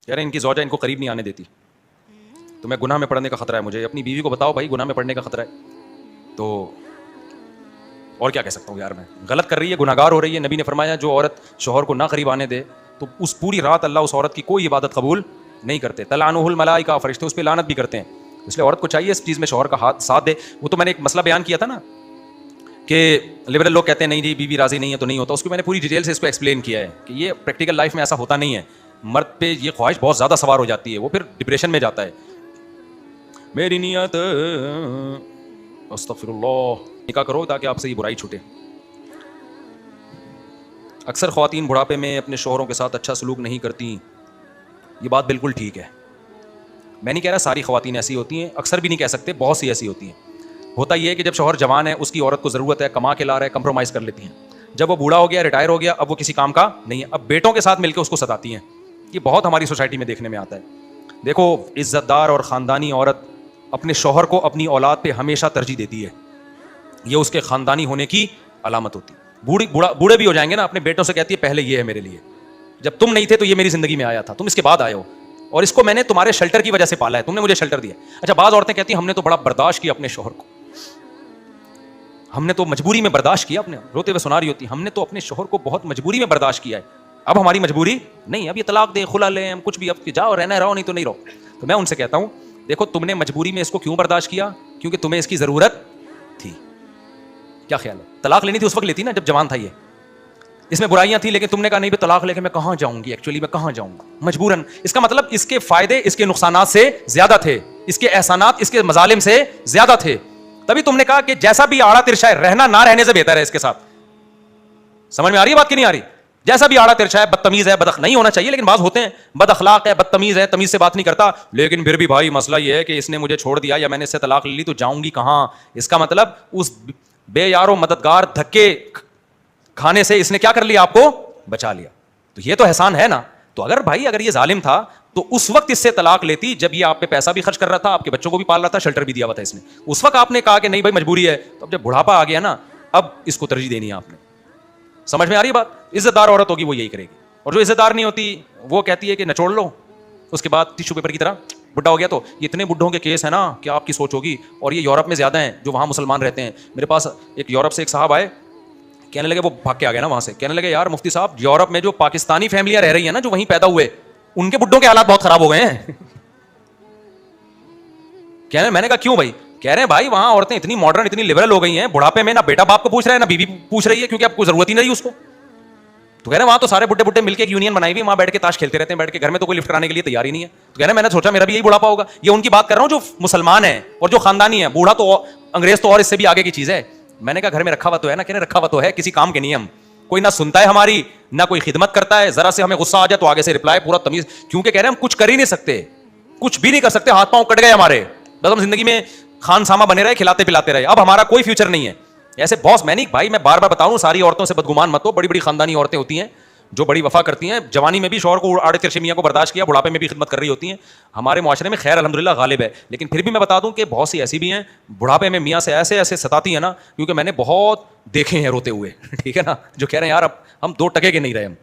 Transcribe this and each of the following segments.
کہہ رہے ہیں ان کی زوجہ ان کو قریب نہیں آنے دیتی, تو میں گناہ میں پڑنے کا خطرہ ہے مجھے. اپنی بیوی کو بتاؤ بھائی گناہ میں پڑنے کا خطرہ ہے, تو اور کیا کہہ سکتا ہوں یار, میں غلط کر رہی ہے, گناہگار ہو رہی ہے. نبی نے فرمایا جو عورت شوہر کو نہ قریب آنے دے تو اس پوری رات اللہ اس عورت کی کوئی عبادت قبول نہیں کرتے. تلعنہ الملائکہ, فرشتے اس پہ لعنت بھی کرتے ہیں. اس لیے عورت کو چاہیے اس چیز میں شوہر کا ہاتھ ساتھ دے. وہ تو میں نے ایک مسئلہ بیان کیا تھا نا کہ لبرل لوگ کہتے ہیں نہیں جی بیوی راضی نہیں ہے تو نہیں ہوتا. اس کو میں نے پوری ڈیٹیل سے اس کو ایکسپلین کیا ہے کہ یہ پریکٹیکل لائف میں ایسا ہوتا نہیں ہے. مرد پہ یہ خواہش بہت زیادہ سوار ہو جاتی ہے, وہ پھر ڈپریشن میں جاتا ہے. میری نیت استغفر اللہ, نکاح کرو تاکہ آپ سے یہ برائی چھوٹے. اکثر خواتین بڑھاپے میں اپنے شوہروں کے ساتھ اچھا سلوک نہیں کرتی. یہ بات بالکل ٹھیک ہے. میں نہیں کہہ رہا ساری خواتین ایسی ہوتی ہیں, اکثر بھی نہیں کہہ سکتے, بہت سی ایسی ہوتی ہیں. ہوتا یہ ہے کہ جب شوہر جوان ہے, اس کی عورت کو ضرورت ہے, کما کے لا رہا ہے, کمپرومائز کر لیتی ہیں. جب وہ بوڑھا ہو گیا, ریٹائر ہو گیا, اب وہ کسی کام کا نہیں ہے, اب بیٹوں کے ساتھ مل کے اس کو ستاتی ہیں. یہ بہت ہماری سوسائٹی میں دیکھنے میں آتا ہے. دیکھو عزت دار اور خاندانی عورت اپنے شوہر کو اپنی اولاد پہ ہمیشہ ترجیح دیتی ہے. یہ اس کے خاندانی ہونے کی علامت ہوتی ہے. بوڑھے بھی ہو جائیں گے نا, اپنے بیٹوں سے کہتی ہے پہلے یہ ہے میرے لیے, جب تم نہیں تھے تو یہ میری زندگی میں آیا تھا, تم اس کے بعد آئے ہو, اور اس کو میں نے تمہارے شیلٹر کی وجہ سے پالا ہے, تم نے مجھے شیلٹر دیا. اچھا بعض عورتیں کہتی ہیں ہم نے تو بڑا برداشت کیا اپنے شوہر کو, ہم نے تو مجبوری میں برداشت کیا. اپنے روتے ہوئے سنا رہی ہوتی ہم نے تو اپنے شوہر کو بہت مجبوری میں برداشت کیا ہے, اب ہماری مجبوری نہیں, اب یہ طلاق دیں, خلا لیں, ہم کچھ بھی, اب جاؤ رہنا رہو, نہیں تو نہیں رہو. تو میں ان سے کہتا ہوں دیکھو تم نے مجبوری میں اس کو کیوں برداشت کیا, کیونکہ تمہیں اس کی ضرورت تھی. کیا خیال ہے, طلاق لینی تھی اس وقت لیتی نا جب جوان تھا. یہ اس میں برائیاں تھیں, لیکن تم نے کہا نہیں طلاق لے کے میں کہاں جاؤں گی, ایکچولی میں کہاں جاؤں گا مجبوراً. اس کا مطلب اس کے فائدے اس کے نقصانات سے زیادہ تھے, اس کے احسانات اس کے مظالم سے زیادہ تھے. تبھی تم نے کہا کہ جیسا بھی آڑا ترشا ہے رہنا نہ رہنے سے بہتر ہے اس کے ساتھ. سمجھ میں آ رہی ہے بات کہ نہیں آ رہی؟ جیسا بھی آڑا ترشا ہے, بدتمیز ہے, نہیں ہونا چاہیے, لیکن بعض ہوتے ہیں بد اخلاق ہے, بدتمیز ہے, تمیز سے بات نہیں کرتا, لیکن پھر بھی بھائی مسئلہ یہ ہے کہ اس نے مجھے چھوڑ دیا یا میں نے اس سے طلاق لے لی تو جاؤں گی کہاں. اس کا مطلب اس بے یار و مددگار دھکے کھانے سے اس نے کیا کر لیا, آپ کو بچا لیا. تو یہ تو احسان ہے نا. تو اگر بھائی اگر یہ ظالم تھا تو اس وقت اس سے طلاق لیتی جب یہ آپ پہ پیسہ بھی خرچ کر رہا تھا, آپ کے بچوں کو بھی پال رہا تھا, شیلٹر بھی دیا ہوا تھا اس نے. اس وقت آپ نے کہا کہ نہیں بھائی مجبوری ہے. تو اب جب بڑھاپا آ گیا نا, اب اس کو ترجیح دینی ہے آپ نے. سمجھ میں آ رہی ہے بات؟ عزت دار عورت ہوگی وہ یہی کرے گی, اور جو عزت دار نہیں ہوتی وہ کہتی ہے کہ نچوڑ لو, اس کے بعد ٹیشو پیپر کی طرح بڈھا ہو گیا. تو یہ اتنے بڈھوں کے کیس ہیں نا, کیا آپ کی سوچ ہوگی. اور یہ یورپ میں زیادہ ہیں جو وہاں مسلمان رہتے ہیں. میرے پاس ایک یورپ سے ایک صاحب آئے, کہنے لگے, وہ بھاگ کے آ گیا نا وہاں سے, کہنے لگے یار مفتی صاحب یورپ میں جو پاکستانی فیملیاں رہ رہی ہیں نا, جو وہیں پیدا ہوئے, ان کے بڈھوں کے حالات بہت خراب ہو گئے ہیں. کہنے میں نے کہا کیوں بھائی؟ کہہ رہے ہیں بھائی وہاں عورتیں اتنی ماڈرن اتنی لبرل ہو گئی ہیں, بڑھاپے میں نہ بیٹا باپ کو پوچھ رہا ہے نہ بیوی پوچھ رہی ہے, کیونکہ اب کوئی ضرورت ہی نہیں اس کو. تو کہہ رہے ہیں وہاں تو سارے بڈھے بڈھے مل کے ایک یونین بنائی ہوئی, وہاں بیٹھ کے تاش کھیلتے رہتے ہیں بیٹھ کے, گھر میں تو کوئی لفٹ کرانے کے لیے تیار ہی نہیں ہے. تو کہہ رہے ہیں میں نے سوچا میرا بھی یہی بڑھاپا ہوگا. یہ ان کی بات کر رہا ہوں جو مسلمان ہیں اور جو خاندانی ہے. بوڑھا تو انگریز تو اور اس سے بھی آگے کی چیز ہے. میں نے کہا گھر میں رکھا ہوا تو ہے نا, کہنے رکھا ہوا تو ہے, کسی کام کے نہیں ہم, کوئی نہ سنتا ہے ہماری نہ کوئی خدمت کرتا ہے. ذرا سے ہمیں غصہ آ جائے تو آگے سے رپلائی پورا تمیز, کیونکہ کہہ رہے ہیں ہم کچھ کر ہی نہیں سکتے, کچھ بھی نہیں کر سکتے, ہاتھ پاؤں کٹ گئے ہمارے, بس ہم زندگی میں خان سامہ بنے رہے, کھلاتے پلاتے رہے, اب ہمارا کوئی فیوچر نہیں ہے. ایسے باس میں نہیں بھائی, میں بار بار بتاؤں ساری عورتوں سے بدگمان مت ہو. بڑی بڑی خاندانی عورتیں ہوتی ہیں جو بڑی وفا کرتی ہیں, جوانی میں بھی شوہر کو آڑے ترچے میاں کو برداشت کیا, بڑھاپے میں بھی خدمت کر رہی ہوتی ہیں. ہمارے معاشرے میں خیر الحمدللہ غالب ہے, لیکن پھر بھی میں بتا دوں کہ بہت سی ایسی بھی ہیں بڑھاپے میں میاں سے ایسے ایسے ستاتی ہیں نا, کیونکہ میں نے بہت دیکھے ہیں روتے ہوئے, ٹھیک ہے نا, جو کہہ رہے ہیں یار اب ہم 2 ٹکے کے نہیں رہے ہم.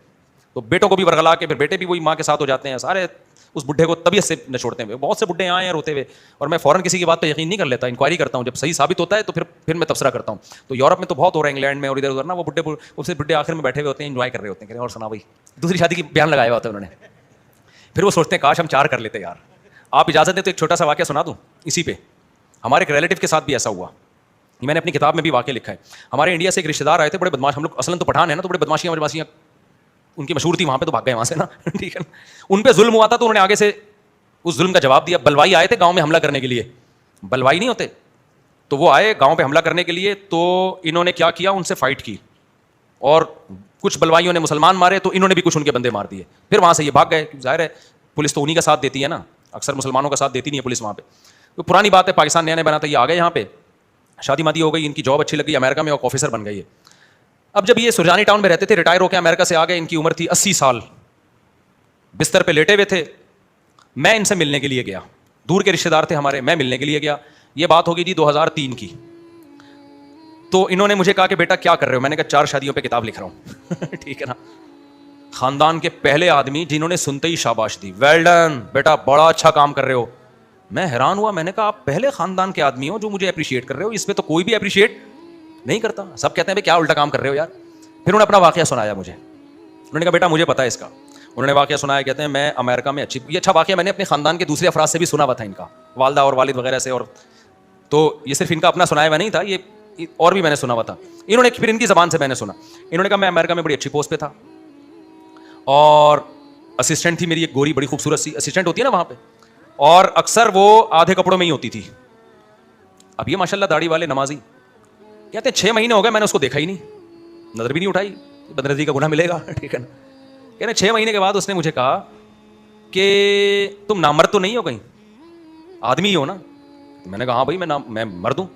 تو بیٹوں کو بھی ورغلا کے پھر بیٹے بھی وہی ماں کے ساتھ ہو جاتے ہیں, سارے اس بڈھے کو طبیعت سے نہ چھوڑتے ہیں. بہت سے بڈھے آئے ہیں روتے ہوئے, اور میں فوراً کسی کی بات پہ یقین نہیں کر لیتا, انکوائری کرتا ہوں, جب صحیح ثابت ہوتا ہے تو پھر میں تبصرہ کرتا ہوں. تو یورپ میں تو بہت ہو رہا ہے, انگلینڈ میں اور ادھر ادھر نا, وہ بڈھے آخر میں بیٹھے ہوئے ہوتے ہیں, انجوائے کر رہے ہوتے ہیں, کہہ رہے ہیں اور سنا بھائی, دوسری شادی کی بیان لگایا ہوا ہوتا ہے انہوں نے. پھر وہ سوچتے ہیں کاش ہم 4 کر لیتے یار. آپ اجازت دیں تو ایک چھوٹا سا واقعہ سنا دوں اسی پہ. ہمارے ایک ریلیٹیو کے ساتھ بھی ایسا ہوا, یہ میں نے اپنی کتاب میں بھی واقعہ لکھا ہے. ہمارے انڈیا سے ایک رشتے دار آئے تھے, بڑے بدماش, ہم لوگ اصلاً تو پٹھان ہیں نا, تو بڑے بدماشیاں ان کی مشہور تھی وہاں پہ, تو بھاگ گئے وہاں سے نا, ٹھیک ہے. ان پہ ظلم ہوا تھا تو انہوں نے آگے سے اس ظلم کا جواب دیا. بلوائی آئے تھے گاؤں میں حملہ کرنے کے لیے, بلوائی نہیں ہوتے, تو وہ آئے گاؤں پہ حملہ کرنے کے لیے. تو انہوں نے کیا کیا, ان سے فائٹ کی, اور کچھ بلوائیوں نے مسلمان مارے, تو انہوں نے بھی کچھ ان کے بندے مار دیے. پھر وہاں سے یہ بھاگ گئے. ظاہر ہے پولیس تو انہی کا ساتھ دیتی ہے نا, اکثر مسلمانوں کا ساتھ دیتی نہیں ہے پولیس وہاں پہ. تو پرانی بات ہے, پاکستان نیا نیا بنا تھا, یہ آ گئے یہاں پہ, شادی مادی ہو گئی, ان کی جاب اچھی لگی, امریکہ میں ایک آفیسر بن گئی ہے. اب جب یہ سرجانی ٹاؤن میں رہتے تھے, ریٹائر ہو کے امریکہ سے آ گئے, ان کی عمر تھی 80 سال, بستر پہ لیٹے ہوئے تھے. میں ان سے ملنے کے لیے گیا, دور کے رشتے دار تھے ہمارے, میں ملنے کے لیے گیا. یہ بات ہوگی جی 2003 کی. تو انہوں نے مجھے کہا کہ بیٹا کیا کر رہے ہو؟ میں نے کہا 4 شادیوں پہ کتاب لکھ رہا ہوں. ٹھیک ہے نا, خاندان کے پہلے آدمی جنہوں نے سنتے ہی شاباش دی, ویل ڈن بیٹا, بڑا اچھا کام کر رہے ہو. میں حیران ہوا, میں نے کہا آپ پہلے خاندان کے آدمی ہو جو مجھے اپریشیٹ کر رہے ہو, اس پہ تو کوئی بھی اپریشیٹ نہیں کرتا, سب کہتے ہیں بھائی کیا الٹا کام کر رہے ہو یار. پھر انہوں نے اپنا واقعہ سنایا مجھے, انہوں نے کہا بیٹا مجھے پتا ہے اس کا. انہوں نے واقعہ سنایا, کہتے ہیں میں امریکہ میں یہ اچھا واقعہ میں نے اپنے خاندان کے دوسرے افراد سے بھی سنا ہوا تھا, ان کا والدہ اور والد وغیرہ سے, اور تو یہ صرف ان کا اپنا سنایا ہوا نہیں تھا, یہ اور بھی میں نے سنا ہوا تھا. انہوں نے پھر ان کی زبان سے میں نے سنا, انہوں نے کہا میں امریکہ میں بڑی اچھی پوسٹ پہ تھا, اور اسسٹنٹ تھی میری ایک گوری بڑی خوبصورت سی اسسٹنٹ ہوتی ہے نا وہاں پہ, اور اکثر وہ آدھے کپڑوں میں ہی ہوتی تھی. اب یہ ماشاء اللہ داڑھی والے نمازی, کہتے ہیں 6 مہینے ہو گئے میں نے اس کو دیکھا ہی نہیں, نظر بھی نہیں اٹھائی, بدنظری کا گناہ ملے گا, ٹھیک ہے نا. کہتے ہیں 6 مہینے کے بعد اس نے مجھے کہا کہ تم نامرد تو نہیں ہو کہیں, آدمی ہی ہو نا. میں نے کہا ہاں بھائی میں مرد ہوں.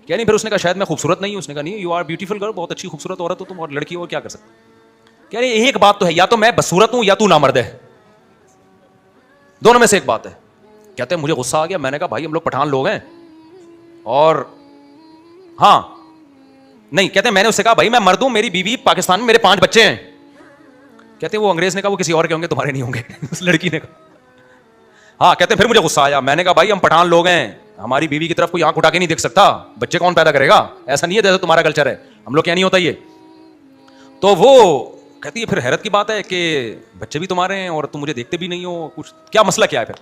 کیا نہیں, پھر اس نے کہا شاید میں خوبصورت نہیں ہوں. اس نے کہا نہیں, یو آر بیوٹیفل گرل, بہت اچھی خوبصورت عورت ہو تم, اور لڑکی ہو, کیا کر سکتے. کہہ رہے ایک بات تو ہے, یا تو میں بصورت ہوں یا تو نامرد ہے, دونوں میں سے ایک بات ہے. کہتے ہیں مجھے غصہ آ گیا, میں نے کہا بھائی ہم لوگ پٹھان لوگ ہیں, اور ہاں نہیں, کہتے ہیں میں نے اس سے کہا بھائی میں مرد ہوں, میری بیوی پاکستان میں, میرے 5 بچے ہیں. کہتے ہیں وہ انگریز نے کہا وہ کسی اور کے ہوں گے, تمہارے نہیں ہوں گے. اس لڑکی نے کہا ہاں. کہتے ہیں پھر مجھے غصہ آیا, میں نے کہا بھائی ہم پٹھان لوگ ہیں, ہماری بیوی کی طرف کوئی آنکھ اٹھا کے نہیں دیکھ سکتا, بچے کون پیدا کرے گا, ایسا نہیں ہے جیسے تمہارا کلچر ہے, ہم لوگ کیا نہیں ہوتا یہ. تو وہ کہتی ہے پھر حیرت کی بات ہے کہ بچے بھی تمہارے ہیں اور تم مجھے دیکھتے بھی نہیں ہو, کچھ کیا مسئلہ کیا ہے.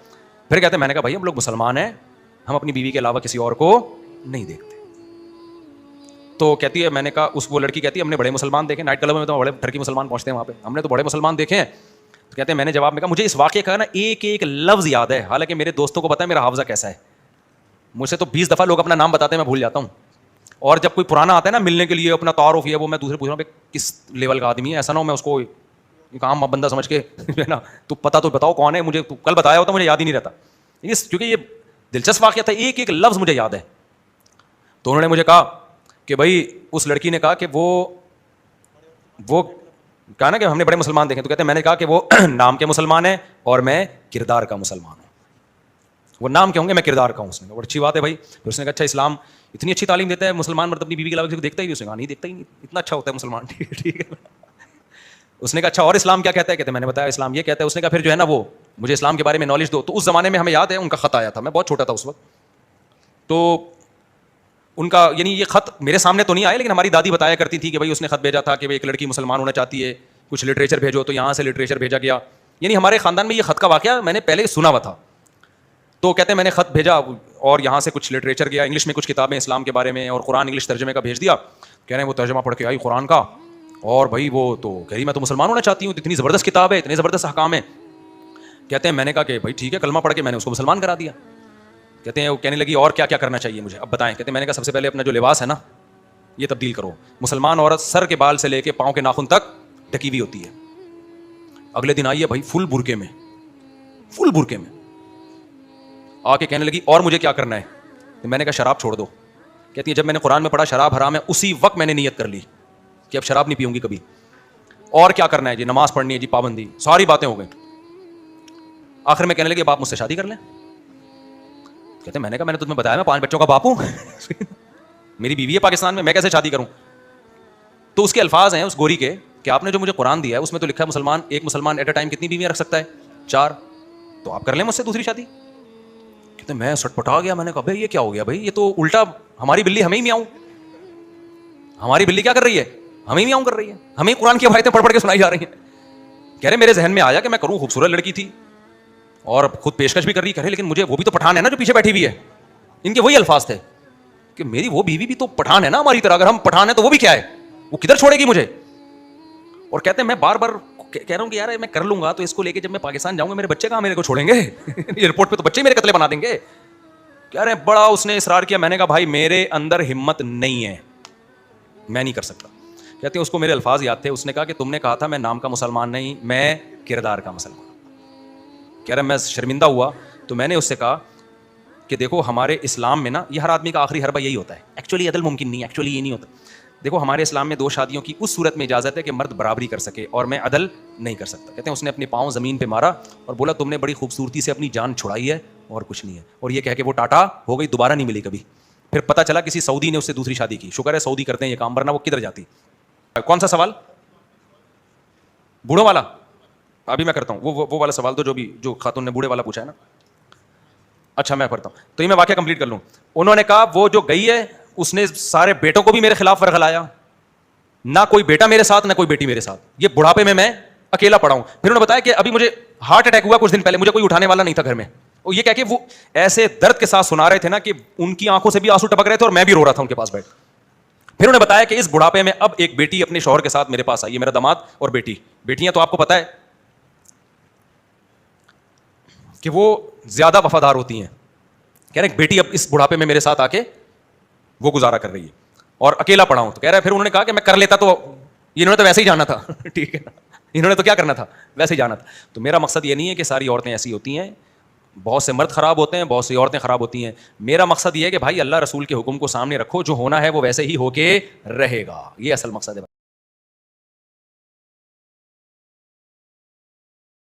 پھر کہتے ہیں میں نے کہا بھائی ہم لوگ مسلمان ہیں, ہم اپنی بیوی کے علاوہ کسی اور کو نہیں دیکھتے. تو کہتی ہے میں نے کہا, وہ لڑکی کہتی ہے ہم نے بڑے مسلمان دیکھے, نائٹ کلب میں تو بڑے ٹرکی مسلمان پہنچتے ہیں وہاں پہ, ہم نے تو بڑے مسلمان دیکھے ہیں. تو کہتے ہیں میں نے جواب میں کہا مجھے اس واقعے کا نا ایک ایک لفظ یاد ہے, حالانکہ میرے دوستوں کو پتا ہے میرا حافظہ کیسا ہے, مجھ سے تو 20 دفعہ لوگ اپنا نام بتاتے ہیں میں بھول جاتا ہوں, اور جب کوئی پرانا آتا ہے نا ملنے کے لیے اپنا تعارف, یہ وہ میں دوسرے پوچھ رہا ہوں کس لیول کا آدمی ہے, ایسا نہ ہو میں اس کو ایک عام بندہ سمجھ کے نا تو پتا تو بتاؤ کون ہے, مجھے تو کل بتایا ہوتا مجھے یاد ہی نہیں رہتا. کیونکہ یہ دلچسپ واقعہ تھا, ایک ایک لفظ مجھے یاد ہے. تو انہوں نے مجھے کہا کہ بھائی اس لڑکی نے کہا کہ وہ کہا نا کہ ہم نے بڑے مسلمان دیکھے, تو کہتے ہیں میں نے کہا کہ وہ نام کے مسلمان ہیں اور میں کردار کا مسلمان ہوں. وہ نام کے ہوں گے, میں کردار کا ہوں. اس نے کہا بڑی اچھی بات ہے بھائی. پھر اس نے کہا اچھا اسلام اتنی اچھی تعلیم دیتا ہے, مسلمان مرد اپنی بیوی کے علاوہ کسی کو دیکھتا ہی نہیں. اس نے کہا نہیں دیکھتا ہی نہیں, اتنا اچھا ہوتا ہے مسلمان, ٹھیک ہے. اس نے کہا اچھا اور اسلام کیا کہتا ہے, کہتے ہیں میں نے بتایا اسلام یہ کہتا ہے. اس نے کہا پھر جو ہے نا وہ مجھے اسلام کے بارے میں نالج دو. تو اس زمانے میں ہمیں یاد ہے ان کا خط آیا تھا, میں بہت چھوٹا تھا اس وقت, تو ان کا یعنی یہ خط میرے سامنے تو نہیں آیا, لیکن ہماری دادی بتایا کرتی تھی کہ بھائی اس نے خط بھیجا تھا کہ ایک لڑکی مسلمان ہونا چاہتی ہے, کچھ لٹریچر بھیجو, تو یہاں سے لٹریچر بھیجا گیا. یعنی ہمارے خاندان میں یہ خط کا واقعہ میں نے پہلے سنا ہوا تھا. تو کہتے ہیں میں نے خط بھیجا اور یہاں سے کچھ لٹریچر گیا, انگلش میں کچھ کتابیں اسلام کے بارے میں, اور قرآن انگلش ترجمے کا بھیج دیا. کہہ رہے ہیں وہ ترجمہ پڑھ کے آئی قرآن کا, اور بھائی وہ تو کہہ رہی میں تو مسلمان ہونا چاہتی ہوں, اتنی زبردست کتاب ہے, اتنے زبردست احکام ہے. کہتے ہیں میں نے کہا کہ بھائی ٹھیک ہے, کلمہ پڑھ کے میں نے اس کو مسلمان کرا دیا. کہتے ہیں وہ کہنے لگی اور کیا کیا کرنا چاہیے مجھے, اب بتائیں. کہتے ہیں میں نے کہا سب سے پہلے اپنا جو لباس ہے نا یہ تبدیل کرو. مسلمان عورت سر کے بال سے لے کے پاؤں کے ناخن تک ڈھکی ہوئی ہوتی ہے. اگلے دن آئی ہے بھائی فل برقعے میں آ کے کہنے لگی اور مجھے کیا کرنا ہے. تو میں نے کہا شراب چھوڑ دو. کہتی ہے جب میں نے قرآن میں پڑھا شراب حرام ہے, اسی وقت میں نے نیت کر لی کہ اب شراب نہیں پیوں گی کبھی. اور کیا کرنا ہے جی, نماز پڑھنی ہے جی, پابندی, ساری باتیں ہو گئیں. آخر میں کہنے لگی اب آپ مجھ سے شادی کر لیں. کہتے ہیں میں نے کہا میں نے تمہیں بتایا میں 5 بچوں کا باپ ہوں میری بیوی ہے پاکستان میں کیسے شادی کروں. تو اس کے الفاظ ہیں اس گوری کے کہ آپ نے جو مجھے قرآن دیا ہے اس میں تو لکھا ہے مسلمان ایک مسلمان ایٹ اے ٹائم کتنی بیویاں رکھ سکتا ہے, 4, تو آپ کر لیں مجھ سے دوسری شادی. کہتے ہیں میں سٹپٹا گیا, میں نے کہا بھائی یہ کیا ہو گیا بھائی, یہ تو الٹا ہماری بلی ہمیں ہی میاؤں, ہماری بلی کیا کر رہی ہے, ہمیں میاؤں کر رہی ہے, ہمیں قرآن کی آیتیں پڑھ پڑھ کے سنائی جا رہی ہیں. کہہ رہے میرے ذہن میں آیا کہ میں کروں, خوبصورت لڑکی تھی اور خود پیشکش بھی کر رہی, کرے لیکن مجھے وہ بھی تو پٹھان ہے نا جو پیچھے بیٹھی ہوئی ہے. ان کے وہی الفاظ تھے کہ میری وہ بیوی بھی تو پٹھان ہے نا ہماری طرح, اگر ہم پٹھان ہیں تو وہ بھی کیا ہے, وہ کدھر چھوڑے گی مجھے. اور کہتے ہیں میں بار بار کہہ رہا ہوں کہ یار میں کر لوں گا تو اس کو لے کے جب میں پاکستان جاؤں گا میرے بچے کہاں میرے کو چھوڑیں گے ایئرپورٹ پہ تو بچے میرے قتلے بنا دیں گے. کہہ رہے ہیں بڑا اس نے اصرار کیا. میں نے کہا بھائی میرے اندر ہمت نہیں ہے, میں نہیں کر سکتا. کہتے ہیں اس کو میرے الفاظ یاد تھے, اس نے کہا کہ تم نے کہا تھا میں نام کا مسلمان نہیں, میں کردار کا مسلمان. کہہ رہا میں شرمندہ ہوا. تو میں نے اس سے کہا کہ دیکھو ہمارے اسلام میں نا یہ ہر آدمی کا آخری حربہ یہی ہوتا ہے, ایکچولی عدل ممکن نہیں, ایکچولی یہ نہیں ہوتا. دیکھو ہمارے اسلام میں 2 شادیوں کی اس صورت میں اجازت ہے کہ مرد برابری کر سکے, اور میں عدل نہیں کر سکتا. کہتے ہیں اس نے اپنے پاؤں زمین پہ مارا اور بولا تم نے بڑی خوبصورتی سے اپنی جان چھڑائی ہے اور کچھ نہیں ہے. اور یہ کہہ کے وہ ٹاٹا ہو گئی, دوبارہ نہیں ملی کبھی. پھر پتہ چلا کسی سعودی نے اس سے دوسری شادی کی. شکر ہے سعودی کرتے ہیں یہ کام, ورنہ وہ کدھر جاتی. کون سا سوال, بوڑھوں والا ابھی میں کرتا ہوں وہ والا سوال تو جو خاتون نے بوڑھے والا پوچھا ہے نا. اچھا میں پڑھتا ہوں تو یہ میں واقعہ کمپلیٹ کر لوں. انہوں نے کہا وہ جو گئی ہے اس نے سارے بیٹوں کو بھی میرے خلاف ورغلایا, نہ کوئی بیٹا میرے ساتھ نہ کوئی بیٹی میرے ساتھ, یہ بڑھاپے میں اکیلا پڑا ہوں. پھر انہوں نے بتایا کہ ابھی مجھے ہارٹ اٹیک ہوا کچھ دن پہلے, مجھے کوئی اٹھانے والا نہیں تھا گھر میں. اور یہ کہہ کے وہ ایسے درد کے ساتھ سنا رہے تھے نا کہ ان کی آنکھوں سے بھی آنسو ٹپک رہے تھے اور میں بھی رو رہا تھا ان کے پاس بیٹھ. پھر انہوں نے بتایا کہ اس بڑھاپے میں اب ایک بیٹی اپنے شوہر کے ساتھ میرے پاس آئی ہے, میرا داماد اور بیٹی. بیٹیاں تو آپ کو پتا ہے کہ وہ زیادہ وفادار ہوتی ہیں. کہہ رہے ہیں بیٹی اب اس بڑھاپے میں میرے ساتھ آ کے وہ گزارا کر رہی ہے اور اکیلا پڑا ہوں. تو کہہ رہا ہے پھر انہوں نے کہا کہ میں کر لیتا تو انہوں نے تو ویسے ہی جانا تھا. ٹھیک ہے, انہوں نے تو کیا کرنا تھا, ویسے ہی جانا تھا. تو میرا مقصد یہ نہیں ہے کہ ساری عورتیں ایسی ہوتی ہیں, بہت سے مرد خراب ہوتے ہیں, بہت سی عورتیں خراب ہوتی ہیں. میرا مقصد یہ ہے کہ بھائی اللہ رسول کے حکم کو سامنے رکھو, جو ہونا ہے وہ ویسے ہی ہو کے رہے گا. یہ اصل مقصد ہے.